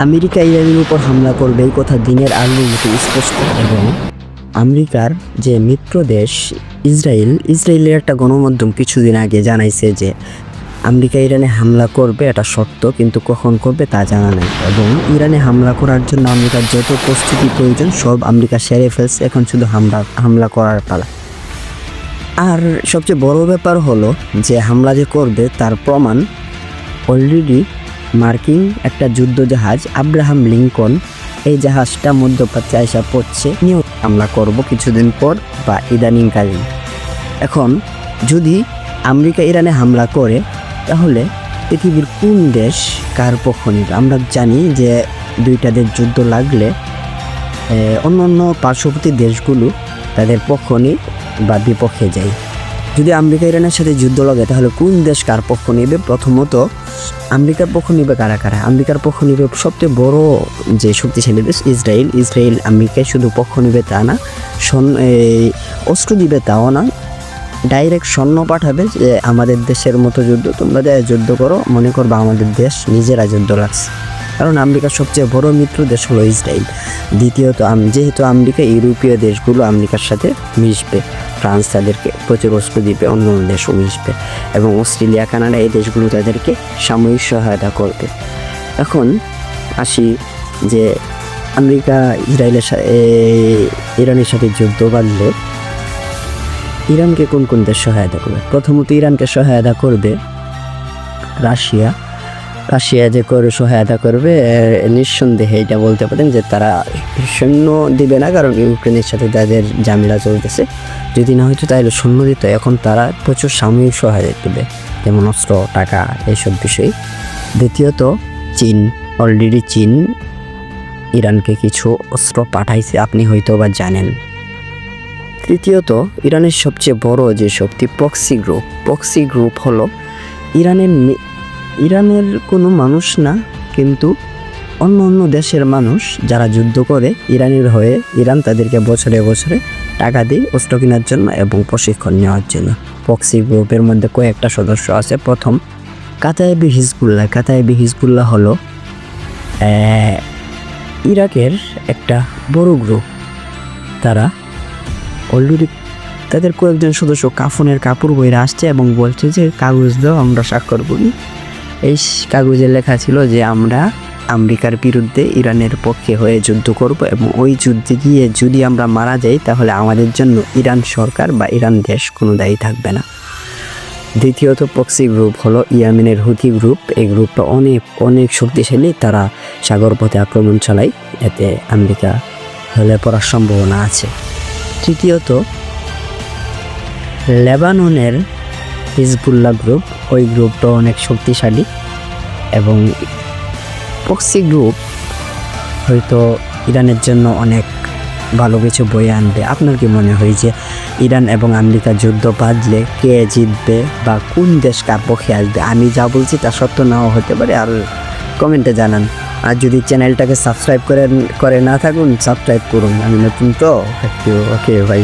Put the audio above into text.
America ইরানের উপর হামলা করবে এই কথা দিনের আলোর মতো স্পষ্ট। এবং আমেরিকার যে মিত্র দেশ ইসরায়েলের একটা গণমাধ্যম কিছুদিন আগে জানাইছে যে আমেরিকা ইরানে হামলা করবে, এটা সত্য, কিন্তু কখন করবে তা জানা নেই। এবং ইরানে হামলা করার জন্য আমেরিকার যত প্রস্তুতি প্রয়োজন সব আমেরিকা সেরে ফেলছে, এখন শুধু হামলা করার পালা। আর সবচেয়ে বড় ব্যাপার হলো যে হামলা যে করবে তার প্রমাণ অলরেডি মার্কিন একটা যুদ্ধ জাহাজ আব্রাহাম লিঙ্কন, এই জাহাজটা মধ্যপ্রাচ্যে আইসা পড়ছে, নিয়েও হামলা করব কিছুদিন পর বা ইদানিংকালীন। এখন যদি আমেরিকা ইরানে হামলা করে তাহলে পৃথিবীর কোন দেশ কার পক্ষ নিবে? আমরা জানি যে দুইটা দেশ যুদ্ধ লাগলে অন্য পার্শ্ববর্তী দেশগুলো তাদের পক্ষ নিয়ে বা বিপক্ষে যায়। যদি আমেরিকা ইরানের সাথে যুদ্ধ লাগে তাহলে কোন দেশ কার পক্ষ নেবে? প্রথমত আমেরিকার পক্ষ নেবে কারা? আমেরিকার পক্ষ নেবে সবচেয়ে বড় যে শক্তিশালী দেশ ইসরায়েল আমেরিকায় শুধু পক্ষ নেবে তা না, অস্ত্র দিবে তাও না, ডাইরেক্ট সৈন্য পাঠাবে যে আমাদের দেশের মতো যুদ্ধ তোমরা যুদ্ধ করো, মনে করবা আমাদের দেশ নিজেরা যুদ্ধ লাগছে। কারণ আমেরিকার সবচেয়ে বড় মিত্র দেশ হলো ইসরায়েল। দ্বিতীয়ত যেহেতু আমেরিকা ইউরোপীয় দেশগুলো আমেরিকার সাথে মিশবে, ফ্রান্স তাদেরকে প্রচুর অস্ত্র দিবে, অন্য দেশও মিশবে, এবং অস্ট্রেলিয়া কানাডা এই দেশগুলো তাদেরকে সাময়িক সহায়তা করবে। এখন আসি যে আমেরিকা ইরানের সাথে যুদ্ধ বাঁধলে ইরানকে কোন কোন দেশ সহায়তা করবে? প্রথমত ইরানকে সহায়তা করবে রাশিয়া যে করে সহায়তা করবে, নিঃসন্দেহে এটা বলতে পারেন যে তারা সৈন্য দিবে না, কারণ ইউক্রেনের সাথে তাদের ঝামেলা চলতেছে। যদি না হয়তো তাহলে সৈন্য দিত। এখন তারা প্রচুর সাময়িক সহায়তা দেবে, যেমন অস্ত্র, টাকা, এইসব বিষয়। দ্বিতীয়ত চীন, অলরেডি চীন ইরানকে কিছু অস্ত্র পাঠাইছে, আপনি হয়তো বা জানেন। তৃতীয়ত ইরানের সবচেয়ে বড় যে শক্তি প্রক্সি গ্রুপ হলো ইরানের কোনো মানুষ না, কিন্তু অন্য দেশের মানুষ যারা যুদ্ধ করে ইরানের হয়ে, ইরান তাদেরকে বছরে বছরে টাকা দেয় অস্ত্র কেনার জন্য এবং প্রশিক্ষণ নেওয়ার জন্য। প্রক্সি গ্রুপের মধ্যে কয়েকটা সদস্য আছে। প্রথম কাতায়েবে হিজবুল্লাহ হলো ইরাকের একটা বড় গ্রুপ। তারা অলরেডি তাদের কয়েকজন সদস্য কাফনের কাপড় বইরা আসছে এবং বলছে যে কাগজ দাও, আমরা স্বাক্ষর করি। এই কাগজে লেখা ছিল যে আমরা আমেরিকার বিরুদ্ধে ইরানের পক্ষে হয়ে যুদ্ধ করব, এবং ওই যুদ্ধে গিয়ে যদি আমরা মারা যাই তাহলে আমাদের জন্য ইরান সরকার বা ইরান দেশ কোনো দায়ী থাকবে না। দ্বিতীয়ত প্রক্সি গ্রুপ হলো ইয়েমেনের হুথি গ্রুপ। এই গ্রুপটা অনেক শক্তিশালী, তারা সাগর পথে আক্রমণ চালায়, এতে আমেরিকা হলে পড়ার সম্ভাবনা আছে। তৃতীয়ত লেবাননের হিজবুল্লাহ গ্রুপ, ওই গ্রুপটা অনেক শক্তিশালী, এবং প্রক্সি গ্রুপ হয়তো ইরানের জন্য অনেক ভালো কিছু বয়ে আনবে। আপনার কি মনে হয় যে ইরান এবং আমেরিকা যুদ্ধ বাঁধলে কে জিতবে বা কোন দেশ কার পক্ষে আসবে? আমি যা বলছি তা সত্য নাও হতে পারে, আর কমেন্টে জানান। আর যদি চ্যানেলটাকে সাবস্ক্রাইব করে না থাকুন, সাবস্ক্রাইব করুন, আমি নতুন তো। ওকে ভাই।